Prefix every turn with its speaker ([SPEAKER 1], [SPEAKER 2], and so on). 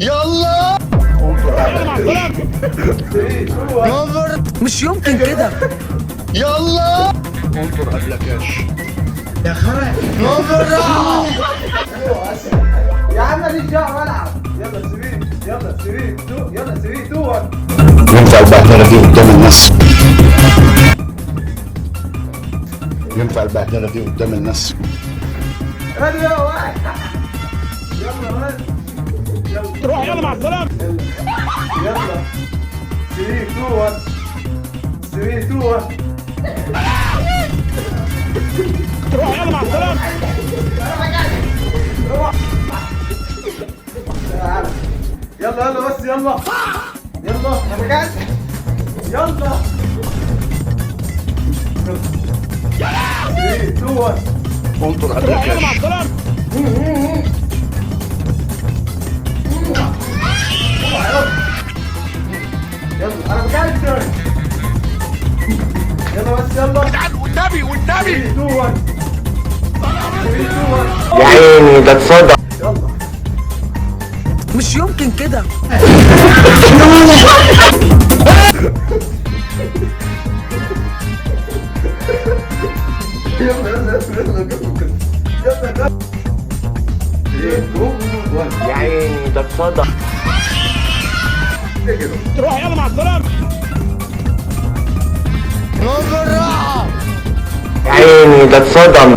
[SPEAKER 1] يلا نظر،
[SPEAKER 2] مش يمكن كده.
[SPEAKER 1] يلا
[SPEAKER 3] انطر قبلك ايش؟
[SPEAKER 1] نظر.
[SPEAKER 4] يا عم ماليش دعوه العب. يلا سرير، يلا سرير تو، يلا سرير تو.
[SPEAKER 3] ينفع البهدله دي قدام الناس؟ ينفع البهدله دي قدام الناس؟
[SPEAKER 4] رادي يا واحد. يلا رادي. يلا
[SPEAKER 5] روح يلا مع السلامة.
[SPEAKER 4] يلا سرير تو. سرير تو.
[SPEAKER 5] روح يلا مع السلامة.
[SPEAKER 4] يلا يلا بس يلا. يلا انا قاعد. يلا سرير تو.
[SPEAKER 3] انطر قبلك
[SPEAKER 5] روح يلا مع
[SPEAKER 3] ايش؟
[SPEAKER 5] السلامة.
[SPEAKER 4] يلا انا قاعد. يلا بس يلا.
[SPEAKER 3] والنبي
[SPEAKER 4] 3 2 1. 3 2 1.
[SPEAKER 6] يا عيني ده اتصدق.
[SPEAKER 4] يلا
[SPEAKER 2] مش يمكن كده.
[SPEAKER 4] يلا يلا يلا يلا. 3 2 1.
[SPEAKER 6] يا عيني ده اتصدق.
[SPEAKER 5] روح يلا مع السلامة.
[SPEAKER 1] نظر.
[SPEAKER 6] يا عيني ده اتصدم.